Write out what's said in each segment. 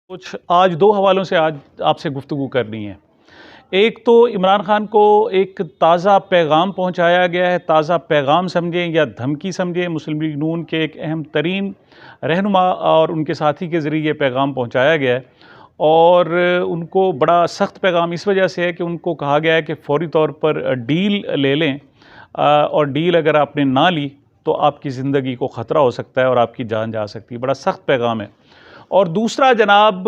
कुछ आज दो हवालों से आज आपसे गुफ्तगू करनी है। एक तो इमरान खान को एक ताज़ा पैगाम पहुंचाया गया है। ताज़ा पैगाम समझें या धमकी समझें, मुस्लिम लीग नून के एक अहम तरीन रहनुमा और उनके साथी के ज़रिए ये पैगाम पहुंचाया गया है। और उनको बड़ा सख्त पैगाम इस वजह से है कि उनको कहा गया है कि फ़ौरी तौर पर डील ले लें, और डील अगर आपने ना ली तो आपकी ज़िंदगी को ख़तरा हो सकता है और आपकी जान जा सकती है। बड़ा सख्त पैगाम है। और दूसरा, जनाब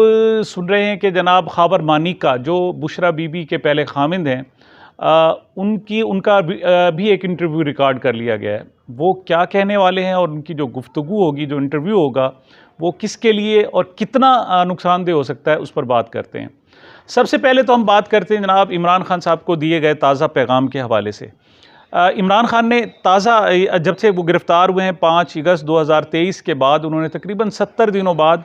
सुन रहे हैं कि जनाब ख़ाबर मानिका जो बुशरा बीबी के पहले ख़ामिंद हैं, उनका भी एक इंटरव्यू रिकॉर्ड कर लिया गया है। वो क्या कहने वाले हैं और उनकी जो गुफ्तगू होगी, जो इंटरव्यू होगा, वो किसके लिए और कितना नुकसानदेह हो सकता है, उस पर बात करते हैं। सबसे पहले तो हम बात करते हैं जनाब इमरान खान साहब को दिए गए ताज़ा पैगाम के हवाले से। इमरान खान ने ताज़ा जब से वो गिरफ़्तार हुए हैं 5 अगस्त 2023 के बाद, उन्होंने तकरीबन 70 दिनों बाद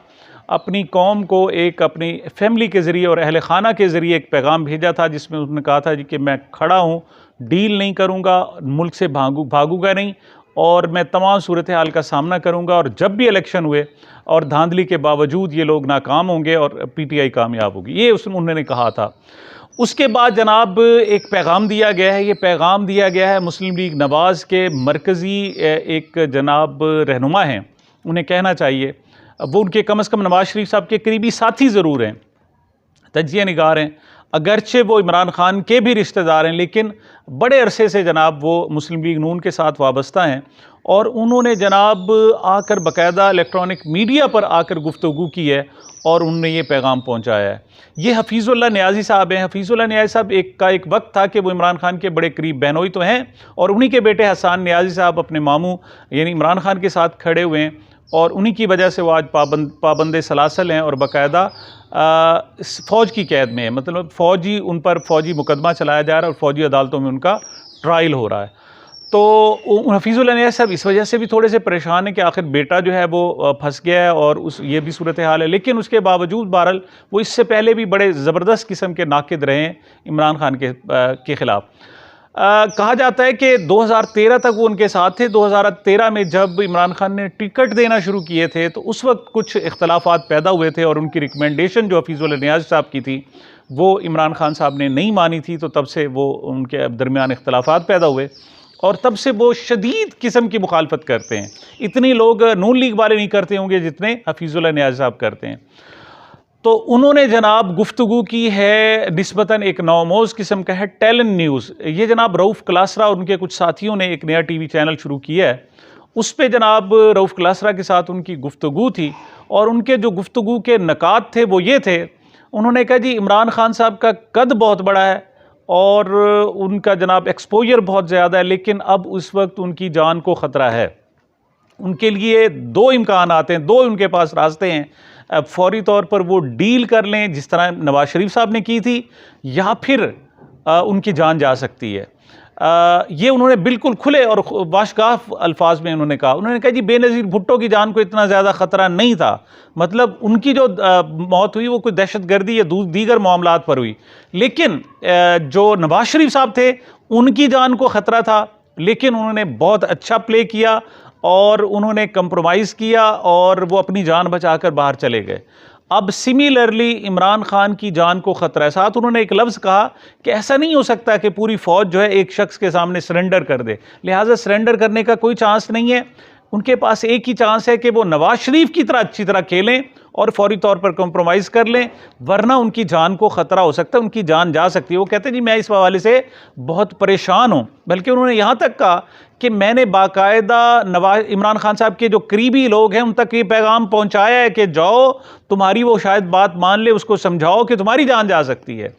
अपनी कौम को एक अपनी फैमिली के ज़रिए और अहल खाना के ज़रिए एक पैगाम भेजा था, जिसमें उन्होंने कहा था जी कि मैं खड़ा हूँ, डील नहीं करूँगा, मुल्क से भागूंगा नहीं, और मैं तमाम सूरत हाल का सामना करूँगा, और जब भी इलेक्शन हुए और धांधली के बावजूद ये लोग नाकाम होंगे और PTI कामयाब होगी, ये उन्होंने कहा था। उसके बाद जनाब एक पैगाम दिया गया है। ये पैगाम दिया गया है मुस्लिम लीग नवाज़ के मरकज़ी एक जनाब रहनुमा हैं, उन्हें कहना चाहिए, वो उनके कम से कम नवाज़ शरीफ साहब के करीबी साथी ज़रूर हैं, तजिया निगार हैं, अगरचे वो इमरान खान के भी रिश्तेदार हैं, लेकिन बड़े अरसे से जनाब वो मुस्लिम लीग नून के साथ वाबस्ता हैं। और उन्होंने जनाब आकर बाकायदा इलेक्ट्रॉनिक मीडिया पर आकर गुफ्तगू की है और उन्होंने ये पैगाम पहुंचाया है। ये हफीज़ुल्लाह नियाज़ी साहब हैं। हफीज़ुल्लाह नियाज़ी साहब एक वक्त था कि वो इमरान खान के बड़े करीब बहनोई तो हैं, और उन्हीं के बेटे हसन नियाज़ी साहब अपने मामू यानी इमरान खान के साथ खड़े हुए हैं, और उन्हीं की वजह से वो आज पाबंद सलासल हैं और बाकायदा फ़ौज की कैद में है। मतलब फ़ौजी उन पर फ़ौजी मुकदमा चलाया जा रहा है और फ़ौजी अदालतों में उनका ट्रायल हो रहा है। तो हफीज़ुल्लाह नियाज़ी साहब इस वजह से भी थोड़े से परेशान हैं कि आखिर बेटा जो है वो फंस गया है, और ये भी सूरत हाल है। लेकिन उसके बावजूद बहरहाल वो इससे पहले भी बड़े ज़बरदस्त किस्म के नाकिद रहे हैं इमरान खान के ख़िलाफ़। कहा जाता है कि 2013 तक वो उनके साथ थे। 2013 में जब इमरान खान ने टिकट देना शुरू किए थे तो उस वक्त कुछ इख्तलाफात पैदा हुए थे, और उनकी रिकमेंडेशन जो हफीज़ुल्लाह नियाज़ी साहब की थी वो इमरान खान साहब ने नहीं मानी थी। तो तब से वो उनके दरमियान इख्तलाफात पैदा हुए, और तब से वो शदीद किस्म की मुखालफत करते हैं। इतनी लोग नून लीग वाले नहीं करते होंगे जितने हफीज़ुल्लाह नियाज़ी साहब करते हैं। तो उन्होंने जनाब गुफ्तगू की है निस्बतन एक नौमोज़ किस्म का है, टैलेंट न्यूज़। ये जनाब रऊफ़ क्लासरा और उनके कुछ साथियों ने एक नया TV चैनल शुरू किया है। उस पे जनाब रऊफ़ क्लासरा के साथ उनकी गुफ्तगू थी, और उनके जो गुफ्तगू के नकात थे वो ये थे। उन्होंने कहा जी इमरान खान साहब का कद बहुत बड़ा है और उनका जनाब एक्सपोजर बहुत ज़्यादा है, लेकिन अब उस वक्त उनकी जान को ख़तरा है। उनके लिए दो इम्कान आते हैं, दो उनके पास रास्ते हैं। अब फौरी तौर पर वो डील कर लें जिस तरह नवाज़ शरीफ साहब ने की थी, या फिर उनकी जान जा सकती है। ये उन्होंने बिल्कुल खुले और वाशगाफ अल्फाज में उन्होंने कहा। उन्होंने कहा जी बेनज़ीर भुट्टो की जान को इतना ज़्यादा ख़तरा नहीं था। मतलब उनकी जो मौत हुई वो कोई दहशतगर्दी या दीगर मामलात पर हुई, लेकिन जो नवाज़ शरीफ साहब थे उनकी जान को ख़तरा था, लेकिन उन्होंने बहुत अच्छा प्ले किया और उन्होंने कंप्रोमाइज़ किया और वो अपनी जान बचाकर बाहर चले गए। अब सिमिलरली इमरान खान की जान को ख़तरा है। साथ उन्होंने एक लफ्ज़ कहा कि ऐसा नहीं हो सकता कि पूरी फ़ौज जो है एक शख्स के सामने सरेंडर कर दे, लिहाजा सरेंडर करने का कोई चांस नहीं है। उनके पास एक ही चांस है कि वो नवाज़ शरीफ की तरह अच्छी तरह खेलें और फौरी तौर पर कंप्रोमाइज़ कर लें, वरना उनकी जान को ख़तरा हो सकता है, उनकी जान जा सकती है। वो कहते हैं जी मैं इस हवाले से बहुत परेशान हूँ। बल्कि उन्होंने यहाँ तक कहा कि मैंने बाकायदा इमरान खान साहब के जो करीबी लोग हैं उन तक ये पैगाम पहुँचाया है कि जाओ, तुम्हारी वो शायद बात मान ले, उसको समझाओ कि तुम्हारी जान जा सकती है।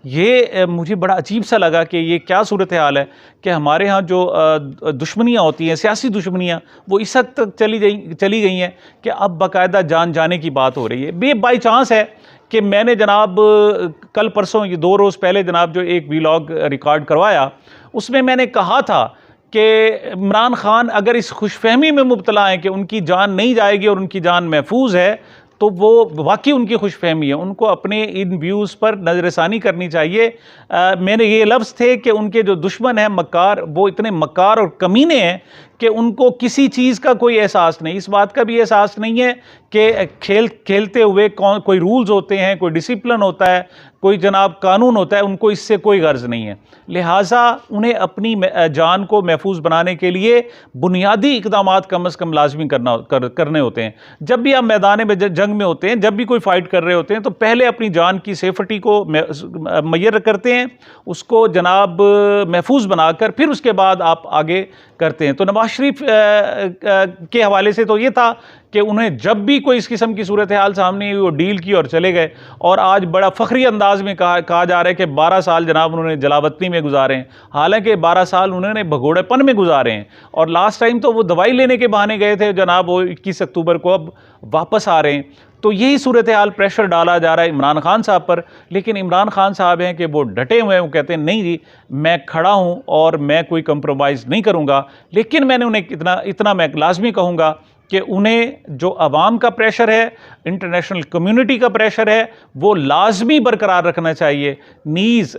ये मुझे बड़ा अजीब सा लगा कि ये क्या सूरत हाल है कि हमारे यहाँ जो दुश्मनियाँ होती हैं, सियासी दुश्मनियाँ, वो इस हद तक चली गई हैं कि अब बाकायदा जान जाने की बात हो रही है। बाई चांस है कि मैंने जनाब कल परसों ये 2 रोज़ पहले जनाब जो एक व्लॉग रिकॉर्ड करवाया, उसमें मैंने कहा था कि इमरान खान अगर इस खुशफहमी में मुब्तला हैं कि उनकी जान नहीं जाएगी और उनकी जान महफूज है, तो वो वाकई उनकी खुशफहमी है। उनको अपने इन व्यूज़ पर नज़रसानी करनी चाहिए। मैंने ये लफ्ज़ थे कि उनके जो दुश्मन हैं मक्कार, वो इतने मक्कार और कमीने हैं कि उनको किसी चीज़ का कोई एहसास नहीं, इस बात का भी एहसास नहीं है कि खेलते हुए कोई रूल्स होते हैं, कोई डिसिप्लिन होता है, कोई जनाब कानून होता है, उनको इससे कोई गर्ज नहीं है। लिहाजा उन्हें अपनी जान को महफूज बनाने के लिए बुनियादी इक़दामात कम अज़ कम लाजमी करने होते हैं। जब भी आप मैदान में जंग में होते हैं, जब भी कोई फ़ाइट कर रहे होते हैं, तो पहले अपनी जान की सेफ्टी को मुय्यर करते हैं, उसको जनाब महफूज बनाकर फिर उसके बाद आप आगे करते हैं। तो नवाज शरीफ के हवाले से तो ये था कि उन्हें जब भी कोई इस किस्म की सूरत हाल सामने आई वो डील की और चले गए, और आज बड़ा फ़ख्री अंदाज में कहा जा रहा है कि 12 साल जनाब उन्होंने जलावतनी में गुजारे हैं, हालांकि 12 साल उन्होंने भगोड़ेपन में गुजारे हैं। और लास्ट टाइम तो वो दवाई लेने के बहाने गए थे जनाब, वो 21 अक्टूबर को अब वापस आ रहे हैं। तो यही सूरत हाल, प्रेशर डाला जा रहा है इमरान खान साहब पर, लेकिन इमरान खान साहब हैं कि वो डटे हुए हैं, वो कहते हैं नहीं जी मैं खड़ा हूँ और मैं कोई कंप्रोमाइज़ नहीं करूँगा। लेकिन मैंने उन्हें इतना मैं लाजमी कहूँगा कि उन्हें जो अवाम का प्रेशर है, इंटरनेशनल कम्युनिटी का प्रेशर है, वो लाजमी बरकरार रखना चाहिए। नीज़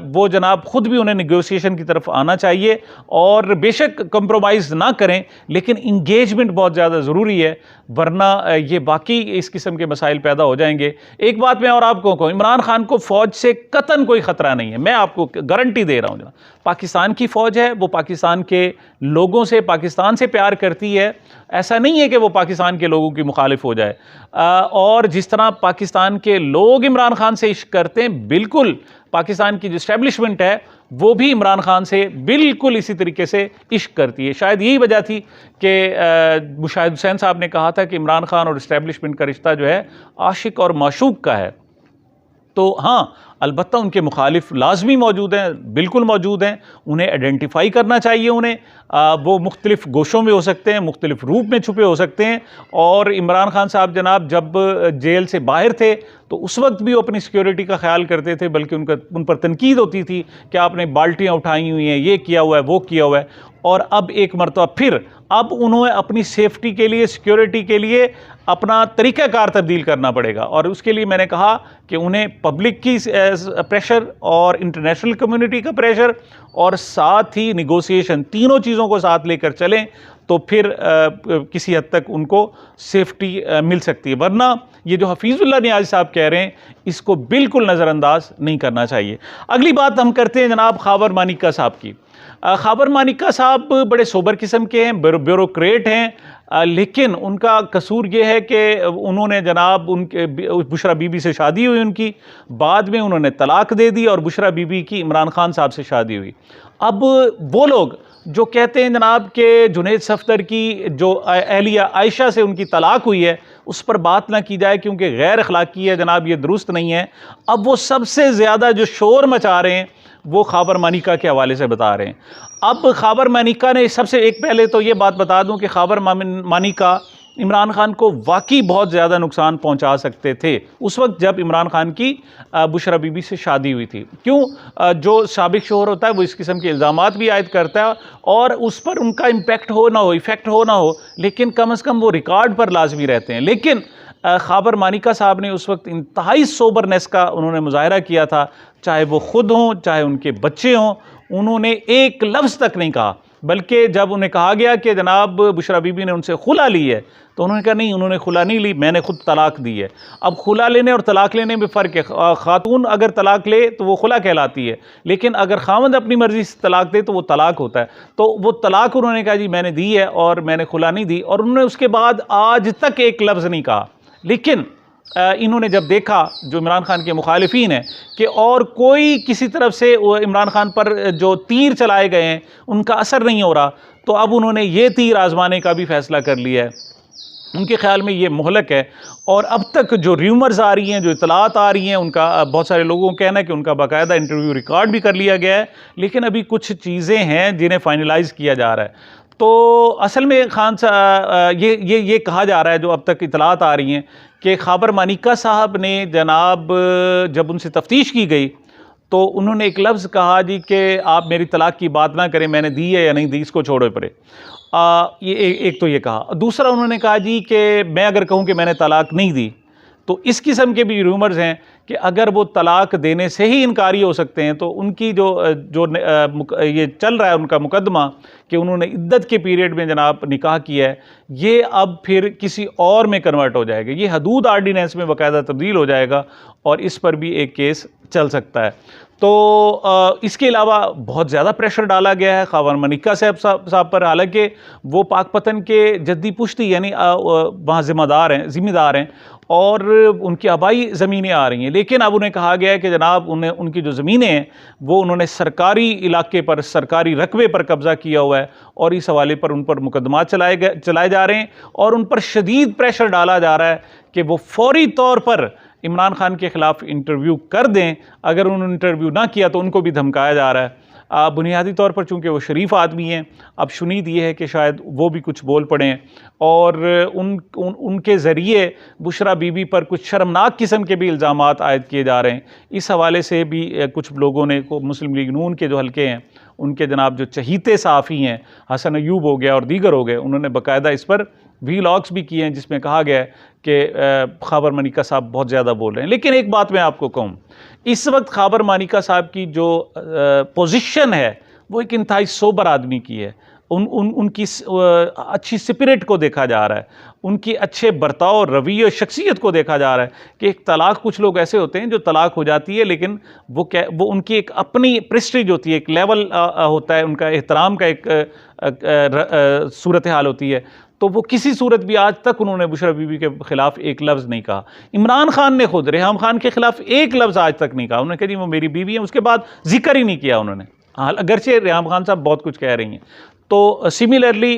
वो जनाब ख़ुद भी उन्हें निगोसिएशन की तरफ आना चाहिए, और बेशक कंप्रोमाइज़ ना करें, लेकिन इंगेजमेंट बहुत ज़्यादा ज़रूरी है, वरना ये बाकी इस किस्म के मसाइल पैदा हो जाएंगे। एक बात मैं और आपको कहूँ, इमरान खान को फ़ौज से कतन कोई ख़तरा नहीं है, मैं आपको गारंटी दे रहा हूँ जनाब। पाकिस्तान की फ़ौज है, वो पाकिस्तान के लोगों से, पाकिस्तान से प्यार करती है, ऐसा नहीं है कि वो पाकिस्तान के लोगों की मुखालिफ हो जाए। और जिस तरह पाकिस्तान के लोग इमरान खान से इश्क करते हैं, बिल्कुल पाकिस्तान की जो इस्टेब्लिशमेंट है वो भी इमरान खान से बिल्कुल इसी तरीके से इश्क करती है। शायद यही वजह थी कि मुशाहिद हुसैन साहब ने कहा था कि इमरान खान और इस्टेब्लिशमेंट का रिश्ता जो है आशिक और माशूक का है। तो हाँ, अलबत्ता उनके मुखालिफ लाजमी मौजूद हैं, बिल्कुल मौजूद हैं, उन्हें आइडेंटिफाई करना चाहिए। उन्हें वो मुख्तलिफ गोशों में हो सकते हैं, मुख्तलिफ रूप में छुपे हो सकते हैं। और इमरान खान साहब जनाब जब जेल से बाहर थे तो उस वक्त भी वो अपनी सिक्योरिटी का ख्याल करते थे, बल्कि उन पर तनकीद होती थी कि आपने बाल्टियाँ उठाई हुई हैं, ये किया हुआ है, वो किया हुआ है। और अब एक मरतबा फिर अब उन्हें अपनी सेफ्टी के लिए, सिक्योरिटी के लिए अपना तरीक़ाकार तब्दील करना पड़ेगा। और उसके लिए मैंने कहा कि उन्हें पब्लिक की प्रेशर और इंटरनेशनल कम्युनिटी का प्रेशर और साथ ही निगोसिएशन, तीनों चीज़ों को साथ लेकर चलें तो फिर किसी हद तक उनको सेफ्टी मिल सकती है। वरना ये जो हफीज़ुल्लाह नियाज़ी साहब कह रहे हैं, इसको बिल्कुल नज़रअंदाज नहीं करना चाहिए। अगली बात हम करते हैं जनाब खाबर मानिका साहब की। खाबर मानिका साहब बड़े सोबर किस्म के हैं, ब्यूरोक्रेट हैं, लेकिन उनका कसूर ये है कि उन्होंने जनाब उनके बुशरा बीबी से शादी हुई उनकी, बाद में उन्होंने तलाक दे दी और बुशरा बीबी की इमरान खान साहब से शादी हुई। अब वो लोग जो कहते हैं जनाब कि जुनैद सफदर की जो अहलिया आयशा से उनकी तलाक हुई है उस पर बात ना की जाए क्योंकि गैर अखलाकी है जनाब, ये दुरुस्त नहीं है। अब वो सबसे ज़्यादा जो शोर मचा रहे हैं वो खाबर मानिका के हवाले से बता रहे हैं। अब खाबर मानिका ने सबसे एक पहले तो ये बात बता दूं कि खाबर मानिका इमरान खान को वाकई बहुत ज़्यादा नुकसान पहुंचा सकते थे उस वक्त जब इमरान खान की बुशरा बीबी से शादी हुई थी। क्यों? जो साबिक शोहर होता है वो इस किस्म के इल्ज़ामात भी आयद करता है और उस पर उनका इम्पेक्ट हो ना हो, इफ़ेक्ट हो ना हो, लेकिन कम अज़ कम वो रिकॉर्ड पर लाजमी रहते हैं। लेकिन खाबर मानिका साहब ने उस वक्त इंतहाई सोबरनेस का उन्होंने मुजाहरा किया था, चाहे वो ख़ुद हों चाहे उनके बच्चे हों। उन्होंने एक लफ्ज़ तक नहीं कहा, बल्कि जब उन्हें कहा गया कि जनाब बुशरा बीबी ने उनसे खुला ली है तो उन्होंने कहा नहीं, उन्होंने खुला नहीं ली, मैंने खुद तलाक दी है। अब खुला लेने और तलाक लेने में फ़र्क है। खातून अगर तलाक ले तो वो खुला कहलाती है, लेकिन अगर खामद अपनी मर्ज़ी से तलाक दे तो वो तलाक होता है। तो वो तलाक उन्होंने कहा जी मैंने दी है और मैंने खुला नहीं दी, और उन्होंने उसके बाद आज तक एक लफ्ज़ नहीं कहा। लेकिन इन्होंने जब देखा जो इमरान खान के मुखालिफिन हैं कि और कोई किसी तरफ से इमरान खान पर जो तीर चलाए गए हैं उनका असर नहीं हो रहा, तो अब उन्होंने ये तीर आजमाने का भी फ़ैसला कर लिया है। उनके ख़्याल में ये मोहलक है। और अब तक जो र्यूमर्स आ रही हैं, जो इतलात आ रही हैं, उनका बहुत सारे लोगों का कहना है कि उनका बाकायदा इंटरव्यू रिकॉर्ड भी कर लिया गया है, लेकिन अभी कुछ चीज़ें हैं जिन्हें फाइनलाइज़ किया जा रहा है। तो असल में खान साहब ये कहा जा रहा है, जो अब तक इतलात आ रही हैं, कि खाबर मानिका साहब ने जनाब जब उनसे तफ्तीश की गई तो उन्होंने एक लफ्ज़ कहा जी कि आप मेरी तलाक की बात ना करें, मैंने दी है या नहीं दी इसको छोड़ो परे। ये एक तो ये कहा। दूसरा उन्होंने कहा जी कि मैं अगर कहूँ कि मैंने तलाक नहीं दी तो इस किस्म के भी रूमर्स हैं कि अगर वो तलाक देने से ही इनकारी हो सकते हैं तो उनकी ये चल रहा है उनका मुकदमा कि उन्होंने इद्दत के पीरियड में जनाब निकाह किया है, ये अब फिर किसी और में कन्वर्ट हो जाएगा, ये हदूद आर्डीनेंस में बाकायदा तब्दील हो जाएगा और इस पर भी एक केस चल सकता है। तो इसके अलावा बहुत ज़्यादा प्रेशर डाला गया है ख़ावर मनिका साहब पर, हालांकि वो पाकपतन के जद्दी पुश्ती यानी वहाँ ज़िम्मेदार हैं और उनकी आबाई ज़मीनें आ रही हैं, लेकिन अब उन्हें कहा गया है कि जनाब उनकी जो ज़मीनें हैं वो उन्होंने सरकारी इलाके पर, सरकारी रकबे पर कब्ज़ा किया हुआ है और इस हवाले पर उन पर मुकदमा चलाए जा रहे हैं और उन पर शदीद प्रेशर डाला जा रहा है कि वो फौरी तौर पर इमरान खान के ख़िलाफ़ इंटरव्यू कर दें। अगर उन्होंने इंटरव्यू ना किया तो उनको भी धमकाया जा रहा है। बुनियादी तौर पर चूँकि वो शरीफ आदमी हैं, अब शुनीद ये है कि शायद वो भी कुछ बोल पड़ें और उनके ज़रिए बुशरा बीबी पर कुछ शर्मनाक किस्म के भी इल्ज़ामात आयद किए जा रहे हैं। इस हवाले से भी कुछ लोगों ने मुस्लिम लीग नून के जो हल्के हैं उनके जनाब जो चहीते सहाफ़ी हैं, हसन अयूब हो गया और दीगर हो गए, उन्होंने बाकायदा इस पर व्लॉग्स भी किए हैं जिसमें कहा गया है कि ख़ावर मनिका साहब बहुत ज़्यादा बोल रहे हैं। लेकिन एक बात मैं आपको कहूँ, इस वक्त ख़ावर मनिका साहब की जो पोजीशन है वो एक इंतहाई सोबर आदमी की है। उनकी अच्छी स्पिरिट को देखा जा रहा है, उनकी अच्छे बर्ताव, रवैये, शख्सियत को देखा जा रहा है कि एक तलाक, कुछ लोग ऐसे होते हैं जो तलाक हो जाती है लेकिन वो उनकी एक अपनी प्रेस्टीज होती है, एक लेवल होता है, उनका एहतराम का एक सूरत हाल होती है। तो वो किसी सूरत भी आज तक उन्होंने बुशरा बीबी के ख़िलाफ़ एक लफ्ज़ नहीं कहा। इमरान खान ने खुद रेहम खान के ख़िलाफ़ एक लफ्ज़ आज तक नहीं कहा। उन्होंने कहा जी वो मेरी बीवी है, उसके बाद जिक्र ही नहीं किया उन्होंने। अगरचे रेहम खान साहब बहुत कुछ कह रही हैं। तो सिमिलरली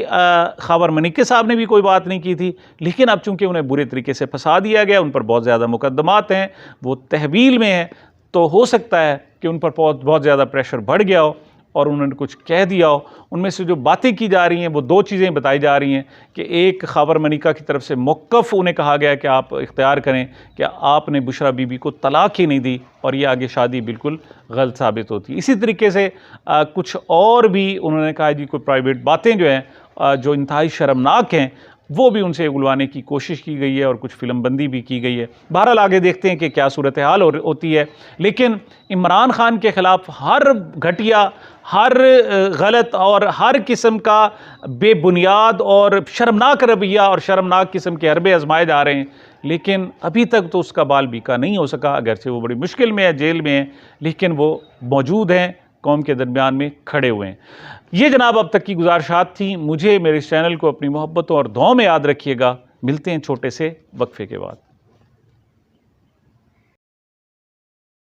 ख़ावर मनिका साहब ने भी कोई बात नहीं की थी, लेकिन अब चूँकि उन्हें बुरे तरीके से फंसा दिया गया, उन पर बहुत ज़्यादा मुकदमात हैं, वो तहवील में हैं, तो हो सकता है कि उन पर बहुत ज़्यादा प्रेशर बढ़ गया हो और उन्होंने कुछ कह दिया हो। उनमें से जो बातें की जा रही हैं वो दो चीज़ें बताई जा रही हैं कि एक, ख़ावर मनिका की तरफ से मौक़िफ़ उन्हें कहा गया कि आप इख्तियार करें कि आपने बुशरा बीबी को तलाक ही नहीं दी और ये आगे शादी बिल्कुल गलत साबित होती है। इसी तरीके से कुछ और भी उन्होंने कहा जी कोई प्राइवेट बातें जो हैं जो इंतहाई शर्मनाक हैं वो भी उनसे उगलवाने की कोशिश की गई है और कुछ फिल्मबंदी भी की गई है। बहरहाल आगे देखते हैं कि क्या सूरत हाल होती है। लेकिन इमरान खान के ख़िलाफ़ हर घटिया, हर गलत और हर किस्म का बेबुनियाद और शर्मनाक रवैया और शर्मनाक किस्म के हरबे आजमाए जा रहे हैं, लेकिन अभी तक तो उसका बाल बीका नहीं हो सका। अगरचे वो बड़ी मुश्किल में है, जेल में है, लेकिन वो मौजूद हैं, कौम के दरमियान में खड़े हुए हैं। ये जनाब अब तक की गुजारिशात थी। मुझे, मेरे इस चैनल को अपनी मोहब्बतों और दुआओं में याद रखिएगा। मिलते हैं छोटे से वक्फे के बाद।